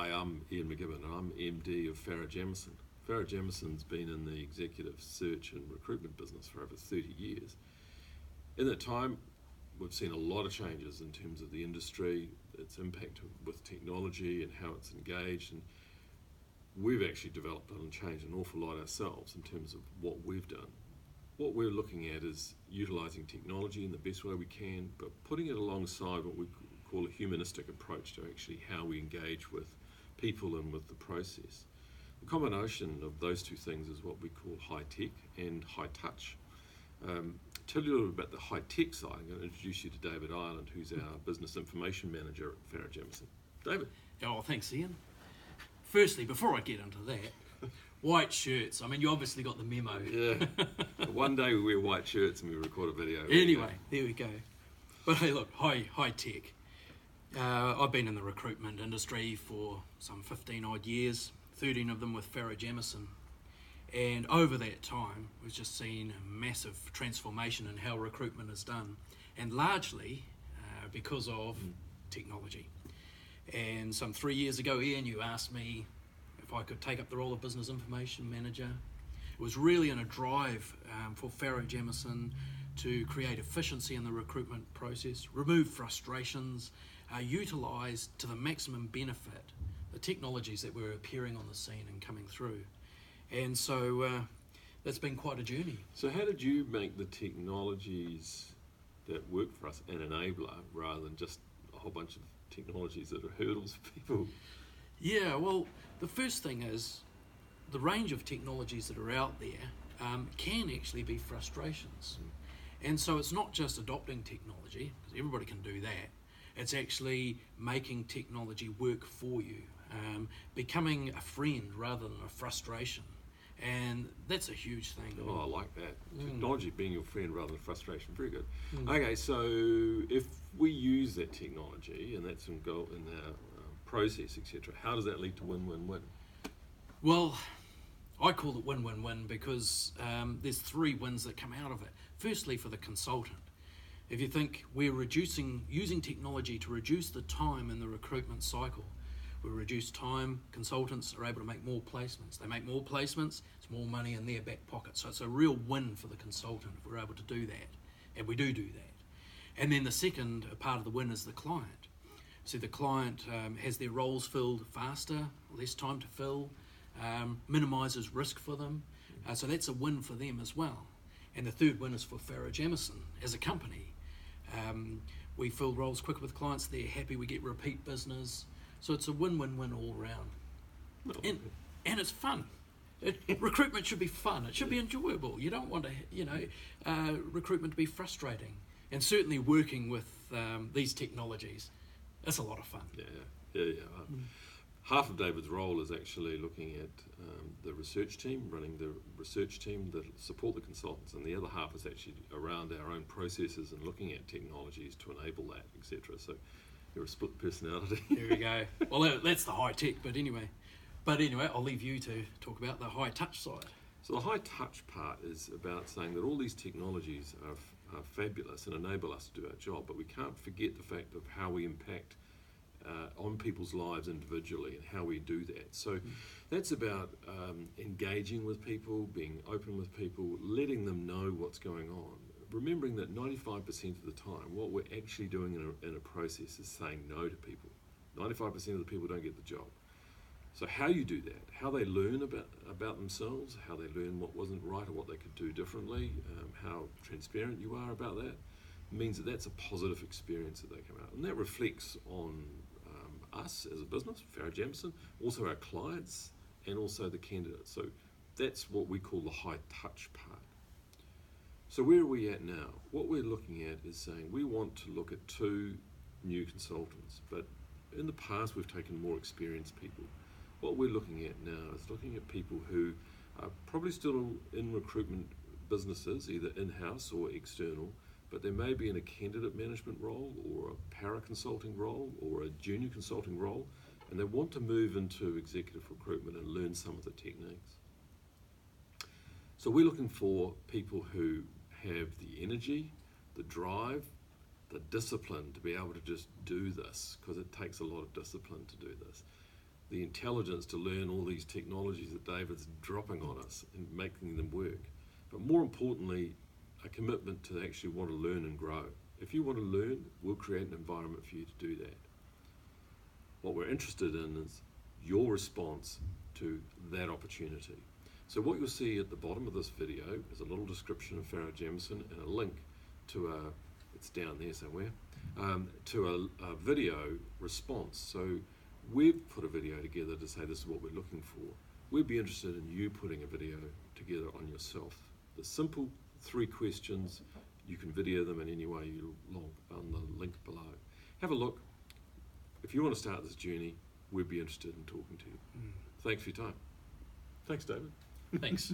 Hi, I'm Ian McGibbon and I'm MD of Farrow Jamieson. Farrow Jamieson's been in the executive search and recruitment business for over 30 years. In that time, we've seen a lot of changes in terms of the industry, its impact with technology and how it's engaged, and we've actually developed and changed an awful lot ourselves in terms of what we've done. What we're looking at is utilising technology in the best way we can, but putting it alongside what we call a humanistic approach to actually how we engage with people and with the process. The combination of those two things is what we call high tech and high touch. Tell you a little bit about the high tech side. I'm going to introduce you to David Ireland, who's our business information manager at Farrow Jamieson. David. Oh, thanks, Ian. Firstly, before I get into that, white shirts. I mean, you obviously got the memo. Yeah. One day we wear white shirts and we record a video. Anyway, there we go. But hey, look, high tech. I've been in the recruitment industry for some 15 odd years, 13 of them with Farrow Jamieson. And over that time, we've just seen a massive transformation in how recruitment is done, and largely because of technology. And some 3 years ago, Ian, you asked me if I could take up the role of business information manager. It was really in a drive for Farrow Jamieson to create efficiency in the recruitment process, remove frustrations, utilise to the maximum benefit the technologies that were appearing on the scene and coming through. And so that's been quite a journey. So how did you make the technologies that work for us an enabler rather than just a whole bunch of technologies that are hurdles for people? Yeah, well, the first thing is the range of technologies that are out there can actually be frustrations. And so it's not just adopting technology, because everybody can do that. It's actually making technology work for you, becoming a friend rather than a frustration. And that's a huge thing. Oh, I like that. Technology being your friend rather than frustration. Very good. Okay, so if we use that technology and that's in our process, etc., how does that lead to win-win-win? Well, I call it win-win-win because there's three wins that come out of it. Firstly, for the consultant. If you think we're using technology to reduce the time in the recruitment cycle, we reduce time, consultants are able to make more placements. They make more placements, it's more money in their back pocket. So it's a real win for the consultant if we're able to do that, and we do that. And then the second part of the win is the client. So the client has their roles filled faster, less time to fill, minimises risk for them. So that's a win for them as well. And the third win is for Farrow Jamieson as a company. We fill roles quicker with clients, they're happy, we get repeat business. So it's a win-win-win all round. And it's fun. Recruitment should be fun. It should be enjoyable. You don't want to, recruitment to be frustrating. And certainly working with these technologies, it's a lot of fun. Yeah. Half of David's role is actually looking at the research team, running the research team that support the consultants, and the other half is actually around our own processes and looking at technologies to enable that, etc. So you're a split personality. There we go. Well, that's the high tech, but anyway, I'll leave you to talk about the high touch side. So the high touch part is about saying that all these technologies are fabulous and enable us to do our job, but we can't forget the fact of how we impact on people's lives individually and how we do that. So that's about engaging with people, being open with people, letting them know what's going on. Remembering that 95% of the time, what we're actually doing in a process is saying no to people. 95% of the people don't get the job. So how you do that, how they learn about themselves, how they learn what wasn't right or what they could do differently, how transparent you are about that, means that that's a positive experience that they come out. And that reflects on us as a business, Farrow Jamieson, also our clients, and also the candidates. So that's what we call the high touch part. So where are we at now? What we're looking at is saying we want to look at 2 new consultants, but in the past we've taken more experienced people. What we're looking at now is looking at people who are probably still in recruitment businesses, either in-house or external, but they may be in a candidate management role or a para-consulting role or a junior consulting role, and they want to move into executive recruitment and learn some of the techniques. So we're looking for people who have the energy, the drive, the discipline to be able to just do this, because it takes a lot of discipline to do this. the intelligence to learn all these technologies that David's dropping on us and making them work. But more importantly, a commitment to actually want to learn and grow. If you want to learn, we'll create an environment for you to do that. What we're interested in is your response to that opportunity. So what you'll see at the bottom of this video is a little description of Farrow Jamieson and a link to it's down there somewhere, to a video response. So we've put a video together to say this is what we're looking for. We'd be interested in you putting a video together on yourself. The simple 3 questions, you can video them in any way you like on the link below. Have a look. If you want to start this journey, we'd be interested in talking to you. Thanks for your time. Thanks, David. Thanks.